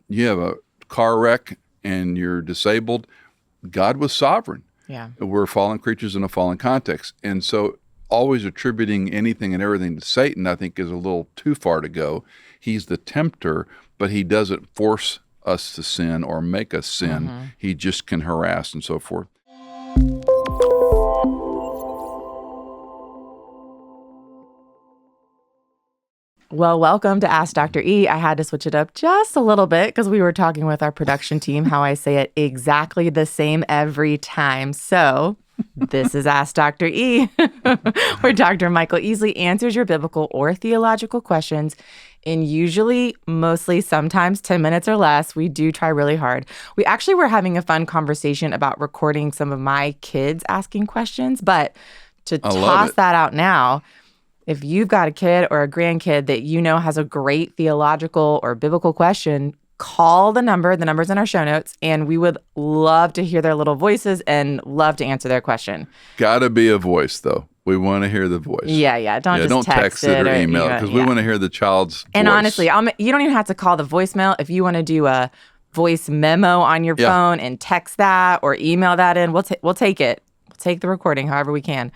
you have a car wreck and you're disabled, God was sovereign. Yeah. We're fallen creatures in a fallen context. And so always attributing anything and everything to Satan, I think, is a little too far to go. He's the tempter, but he doesn't force us to sin or make us sin. Mm-hmm. He just can harass and so forth. Well, welcome to Ask Dr. E. I had to switch it up just a little bit because we were talking with our production team how I say it exactly the same every time. So this is Ask Dr. E, where Dr. Michael Easley answers your biblical or theological questions in usually, mostly, sometimes 10 minutes or less. We do try really hard. We actually were having a fun conversation about recording some of my kids asking questions, but to toss that out now, if you've got a kid or a grandkid that you know has a great theological or biblical question, call the number. The number's in our show notes, and we would love to hear their little voices and love to answer their question. Gotta be a voice, though. We want to hear the voice. Yeah. Don't text it or email it, because we want to hear the child's voice. And honestly, you don't even have to call the voicemail. If you want to do a voice memo on your phone and text that or email that in, we'll take it. We'll take the recording however we can.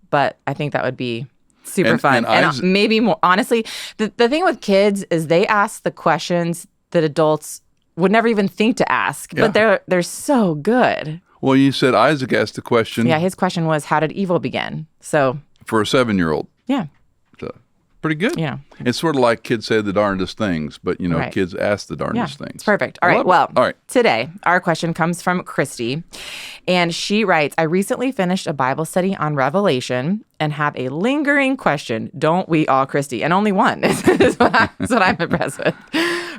But I think that would be super fun. And maybe more, honestly, the thing with kids is they ask the questions that adults would never even think to ask, but they're so good. Well, you said Isaac asked the question. Yeah, his question was, how did evil begin? So for a 7-year-old. Yeah. So, pretty good. Yeah. It's sort of like kids say the darndest things, but, kids ask the darndest things. It's perfect. All right. Today, our question comes from Christy, and she writes, I recently finished a Bible study on Revelation and have a lingering question. Don't we all, Christy? And only one. That's what I'm impressed with.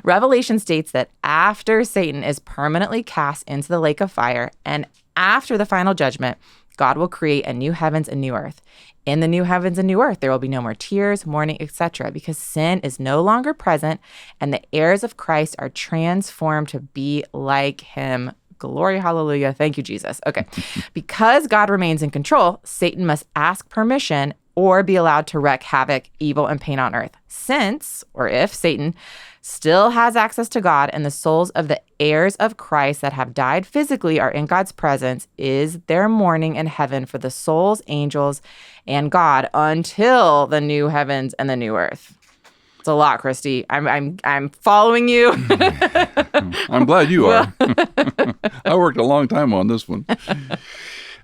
Revelation states that after Satan is permanently cast into the lake of fire and after the final judgment, God will create a new heavens and new earth. In the new heavens and new earth, there will be no more tears, mourning, etc., because sin is no longer present and the heirs of Christ are transformed to be like him. Glory, hallelujah. Thank you, Jesus. Okay. Because God remains in control, Satan must ask permission or be allowed to wreak havoc, evil, and pain on earth. Since, or if, Satan still has access to God and the souls of the heirs of Christ that have died physically are in God's presence, is there mourning in heaven for the souls, angels, and God until the new heavens and the new earth. It's a lot, Christy. I'm following you. I'm glad you are. I worked a long time on this one.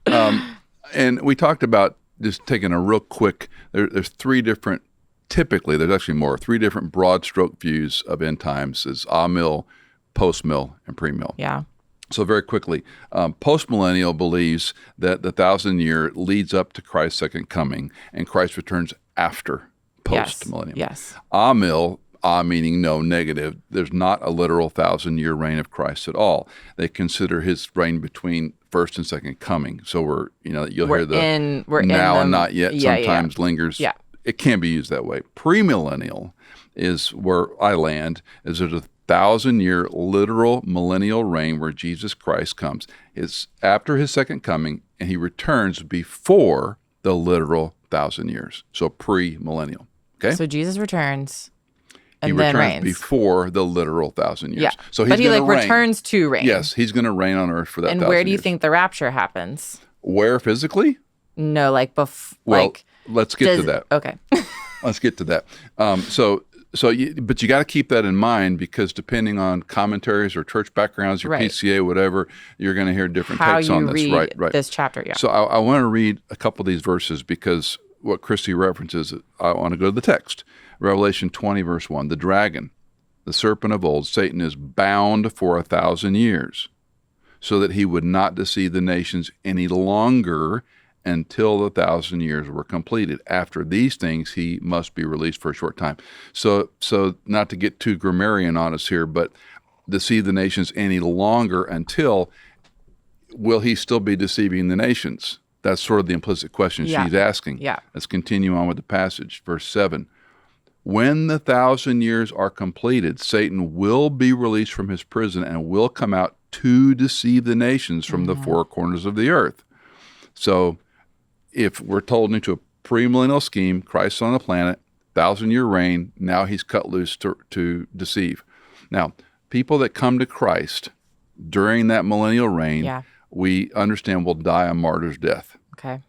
And we talked about just taking a real quick, there's three different, typically, there's actually more, three different broad stroke views of end times is amill, post-mill, and premill. Yeah. So very quickly, postmillennial believes that the 1,000-year leads up to Christ's second coming, and Christ returns after post-millennium. Yes. Amill, meaning no, negative. There's not a literal 1,000-year reign of Christ at all. They consider his reign between first and second coming. So you'll hear the now and not yet sometimes lingers. Yeah. It can be used that way. Premillennial is where I land, is there's a 1,000-year literal millennial reign where Jesus Christ comes. It's after his second coming, and he returns before the literal 1,000 years. So premillennial. Okay? So Jesus returns and he then returns reigns. Before the literal 1,000 years. Yeah. So but he returns to reign. Yes, he's going to reign on earth for that 1,000 years. And where do you think the rapture happens? Where physically? No, Let's get to that. Okay. Let's get to that. But you got to keep that in mind, because depending on commentaries or church backgrounds, your PCA, whatever, you're going to hear different takes on this. Read this chapter, yeah. So I want to read a couple of these verses, because what Christy references, I want to go to the text. Revelation 20, verse 1. The dragon, the serpent of old, Satan, is bound for 1,000 years, so that he would not deceive the nations any longer until the 1,000 years were completed. After these things, he must be released for a short time. So not to get too grammarian on us here, but deceive the nations any longer until, will he still be deceiving the nations? That's sort of the implicit question she's asking. Yeah. Let's continue on with the passage. Verse 7. When the 1,000 years are completed, Satan will be released from his prison and will come out to deceive the nations from the four corners of the earth. So if we're told into a premillennial scheme, Christ on the planet, 1,000-year reign, now he's cut loose to deceive. Now, people that come to Christ during that millennial reign, we understand will die a martyr's death. Okay.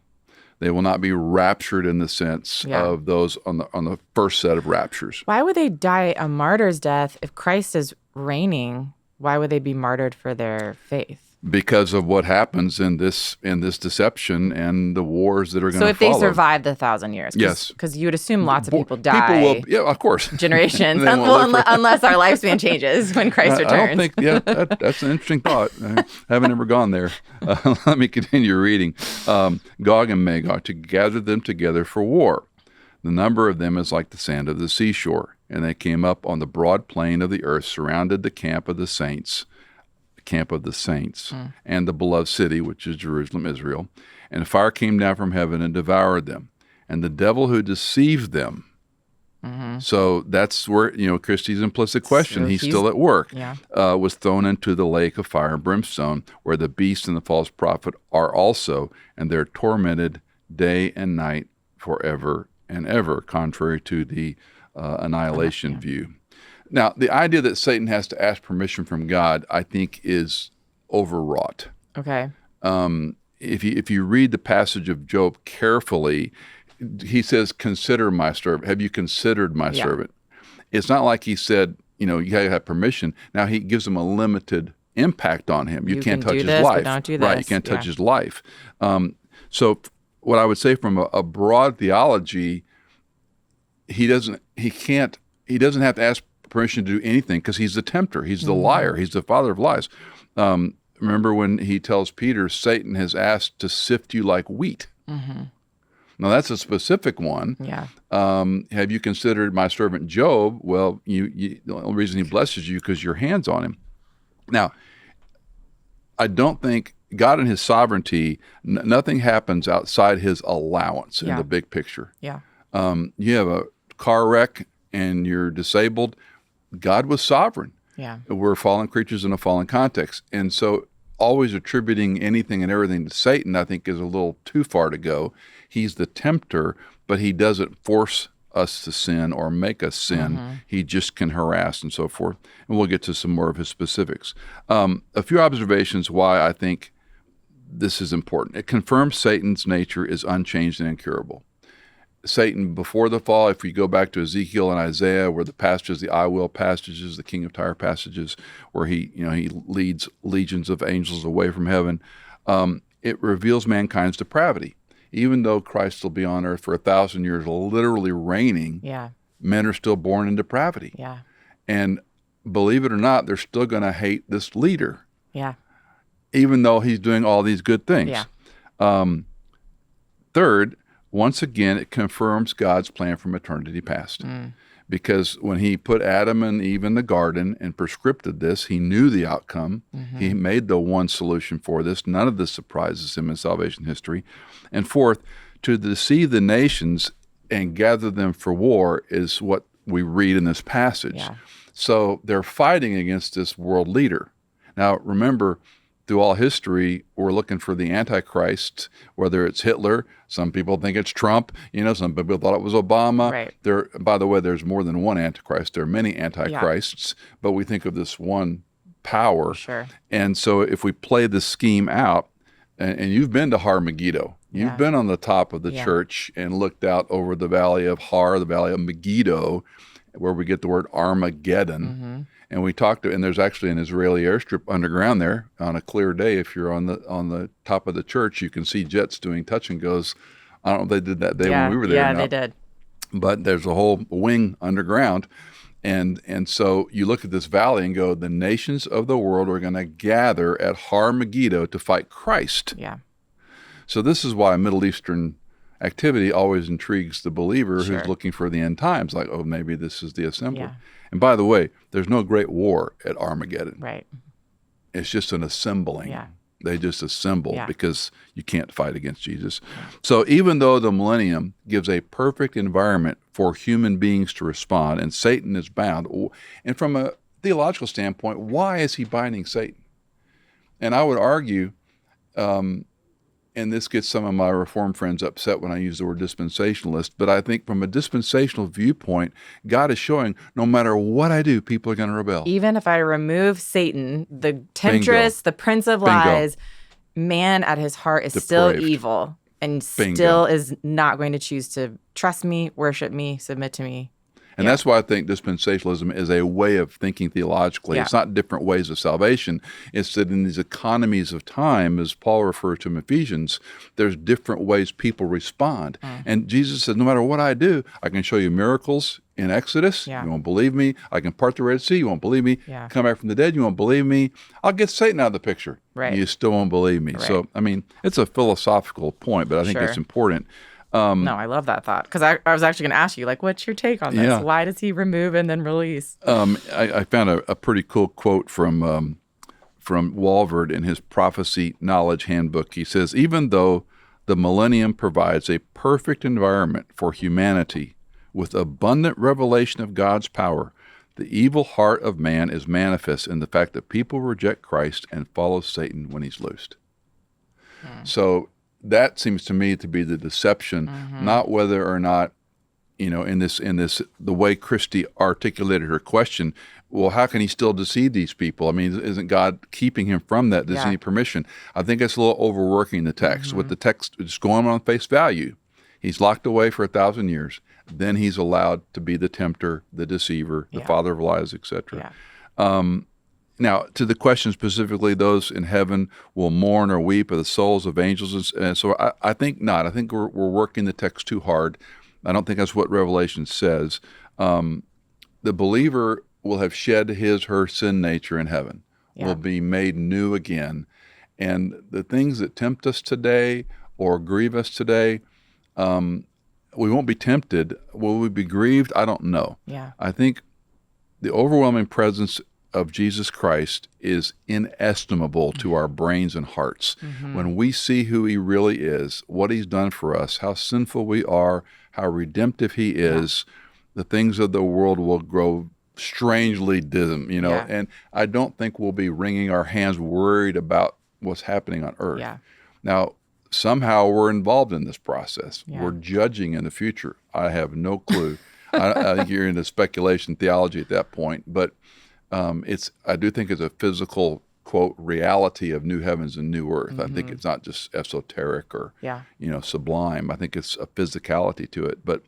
They will not be raptured in the sense of those on the first set of raptures. Why would they die a martyr's death if Christ is reigning? Why would they be martyred for their faith? Because of what happens in this deception and the wars that are going to follow. So if they survive the 1,000 years, yes, because you would assume lots of people die. People will, yeah, of course, generations. Unless our lifespan changes when Christ returns. I don't think. Yeah, that's an interesting thought. I haven't ever gone there. Let me continue reading. Gog and Magog, to gather them together for war. The number of them is like the sand of the seashore, and they came up on the broad plain of the earth, surrounded the camp of the saints. And the beloved city, which is Jerusalem, Israel. And fire came down from heaven and devoured them. And the devil who deceived them. So that's where, Christy's implicit question, so he's still at work, was thrown into the lake of fire and brimstone, where the beast and the false prophet are also, and they're tormented day and night forever and ever, contrary to the annihilation view. Now, the idea that Satan has to ask permission from God, I think, is overwrought. Okay. If you read the passage of Job carefully, he says, "Consider my servant. Have you considered my servant?" It's not like he said, you gotta have permission. Now he gives him a limited impact on him. You can't touch his life. Don't do this. Right? You can't touch his life. So, what I would say from a broad theology, he doesn't have to ask permission to do anything because he's the tempter. He's the liar. He's the father of lies. Remember when he tells Peter, Satan has asked to sift you like wheat. Now, that's a specific one. Yeah. Have you considered my servant Job? Well, the only reason he blesses you because your hand's on him. Now, I don't think God in his sovereignty, nothing happens outside his allowance in the big picture. Yeah. You have a car wreck and you're disabled. God was sovereign. Yeah. We're fallen creatures in a fallen context. And so always attributing anything and everything to Satan, I think, is a little too far to go. He's the tempter, but he doesn't force us to sin or make us sin. He just can harass and so forth. And we'll get to some more of his specifics. A few observations why I think this is important. It confirms Satan's nature is unchanged and incurable. Satan, before the fall, if we go back to Ezekiel and Isaiah, where the passages, the I will passages, the King of Tyre passages, where he leads legions of angels away from heaven, it reveals mankind's depravity. Even though Christ will be on earth for 1,000 years, literally reigning, men are still born in depravity. Yeah. And believe it or not, they're still going to hate this leader. Yeah. Even though he's doing all these good things. Yeah. Third, once again, it confirms God's plan from eternity past. Because when he put Adam and Eve in the garden and prescripted this, he knew the outcome. He made the one solution for this. None of this surprises him in salvation history. And fourth, to deceive the nations and gather them for war is what we read in this passage. Yeah. So they're fighting against this world leader. Now, remember, through all history, we're looking for the Antichrist, whether it's Hitler. Some people think it's Trump. Some people thought it was Obama. Right. By the way, there's more than one Antichrist. There are many Antichrists, but we think of this one power. Sure. And so if we play this scheme out, and you've been to Har Megiddo. You've been on the top of the church and looked out over the valley of Har, the valley of Megiddo, where we get the word Armageddon. And we talked and there's actually an Israeli airstrip underground there on a clear day. If you're on the top of the church, you can see jets doing touch and goes. I don't know if they did that day when we were there. Yeah, they did. But there's a whole wing underground. And so you look at this valley and go, the nations of the world are going to gather at Har Megiddo to fight Christ. Yeah. So this is why Middle Eastern activity always intrigues the believer who's looking for the end times. Like, oh, maybe this is the assembly. Yeah. And by the way, there's no great war at Armageddon. Right. It's just an assembling. Yeah. They just assemble because you can't fight against Jesus. So even though the millennium gives a perfect environment for human beings to respond, and Satan is bound, and from a theological standpoint, why is he binding Satan? And I would argue and this gets some of my Reformed friends upset when I use the word dispensationalist, but I think from a dispensational viewpoint, God is showing no matter what I do, people are going to rebel. Even if I remove Satan, the temptress, the prince of lies, man at his heart is still evil and still is not going to choose to trust me, worship me, submit to me. And that's why I think dispensationalism is a way of thinking theologically. It's not different ways of salvation. It's that in these economies of time, as Paul refers to in Ephesians, there's different ways people respond. And Jesus says, no matter what I do, I can show you miracles in Exodus. You won't believe me. I can part the Red Sea. You won't believe me. Come back from the dead. You won't believe me. I'll get Satan out of the picture. You still won't believe me. So, I mean, it's a philosophical point, but I think it's important. No, I love that thought, because I was actually going to ask you, like, what's your take on this? Why does he remove and then release? I found a pretty cool quote from Walvoord in his Prophecy Knowledge Handbook. He says, even though the millennium provides a perfect environment for humanity with abundant revelation of God's power, the evil heart of man is manifest in the fact that people reject Christ and follow Satan when he's loosed. So that seems to me to be the deception, not whether or not, in this the way Christy articulated her question. Well, how can he still deceive these people? I mean, isn't God keeping him from that? Does he need permission? I think it's a little overworking the text. With the text just going on face value, he's locked away for 1,000 years. Then he's allowed to be the tempter, the deceiver, the father of lies, etc. Now, to the question specifically, those in heaven will mourn or weep at the souls of angels. And so I think not. I think we're working the text too hard. I don't think that's what Revelation says. The believer will have shed her sin nature in heaven, will be made new again. And the things that tempt us today or grieve us today, we won't be tempted. Will we be grieved? I don't know. I think the overwhelming presence of Jesus Christ is inestimable to our brains and hearts. When we see who he really is, what he's done for us, how sinful we are, how redemptive he is, the things of the world will grow strangely dim, and I don't think we'll be wringing our hands worried about what's happening on earth. Now, somehow we're involved in this process. We're judging in the future. I have no clue. I think you're into speculation theology at that point, but I do think it's a physical, quote, reality of new heavens and new earth. I think it's not just esoteric or, sublime. I think it's a physicality to it. But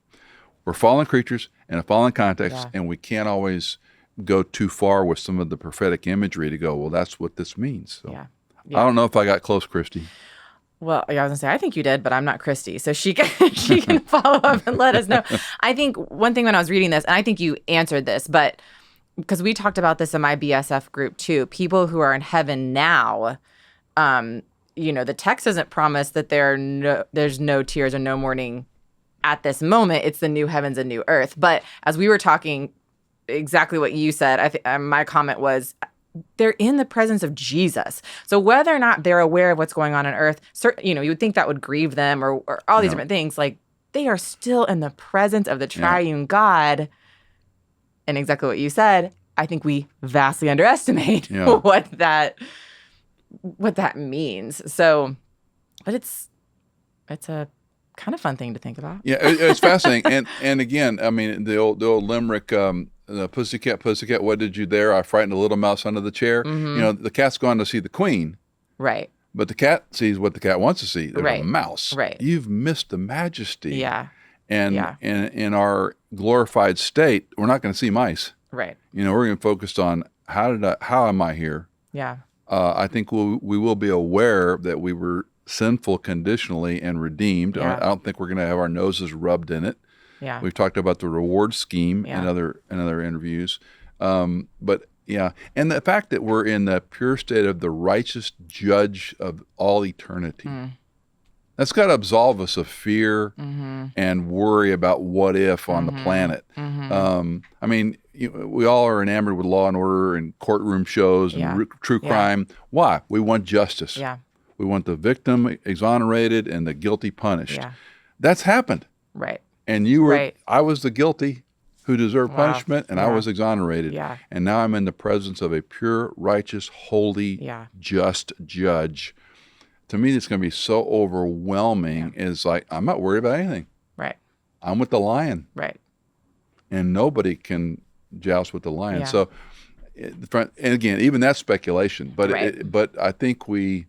we're fallen creatures in a fallen context, and we can't always go too far with some of the prophetic imagery to go, well, that's what this means. So I don't know if I got close, Christy. Well, I was going to say, I think you did, but I'm not Christy. So she can follow up and let us know. I think one thing when I was reading this, and I think you answered this, but because we talked about this in my BSF group too, people who are in heaven now, the text doesn't promise that there's no tears or no mourning at this moment. It's the new heavens and new earth. But as we were talking, exactly what you said, I think my comment was, they're in the presence of Jesus. So whether or not they're aware of what's going on earth, you would think that would grieve them or all these different things. Like, they are still in the presence of the triune God. And exactly what you said, I think we vastly underestimate what that means. So, but it's a kind of fun thing to think about. Yeah, it's fascinating. And again, I mean, the old limerick, pussycat, pussycat, what did you there? I frightened a little mouse under the chair. The cat's gone to see the queen. Right. But the cat sees what the cat wants to see. There's a mouse. Right. You've missed the majesty. Yeah. And in our glorified state, we're not going to see mice. Right. We're going to focus on how am I here? Yeah. I think we will be aware that we were sinful conditionally and redeemed. I don't think we're going to have our noses rubbed in it. Yeah. We've talked about the reward scheme in other interviews. But and the fact that we're in the pure state of the righteous judge of all eternity. That's got to absolve us of fear and worry about what if on the planet. I mean, we all are enamored with Law and Order and courtroom shows and true crime. Why? We want justice. We want the victim exonerated and the guilty punished. That's happened. Right. And I was the guilty who deserved punishment, and I was exonerated. And now I'm in the presence of a pure, righteous, holy, just judge. to me, it's going to be so overwhelming. Is like, I'm not worried about anything. Right. I'm with the lion. Right. And nobody can joust with the lion. Yeah. So, and again, even that's speculation. But Right. but I think we,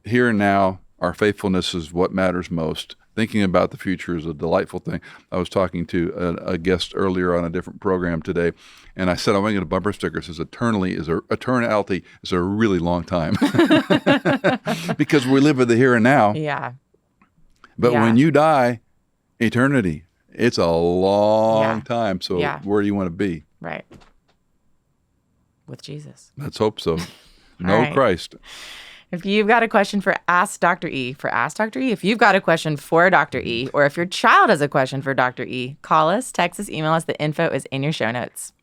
here and now, our faithfulness is what matters most. Thinking about the future is a delightful thing. I was talking to a guest earlier on a different program today, and I said, I'm going to get a bumper sticker that says, eternality is a really long time. Because we live in the here and now. Yeah. But Yeah. when you die, eternity, it's a long Yeah. time. So Yeah. where do you want to be? Right. With Jesus. Let's hope so. Know right. Christ. If you've got a question for Ask Dr. E, if you've got a question for Dr. E, or if your child has a question for Dr. E, call us, text us, email us. The info is in your show notes.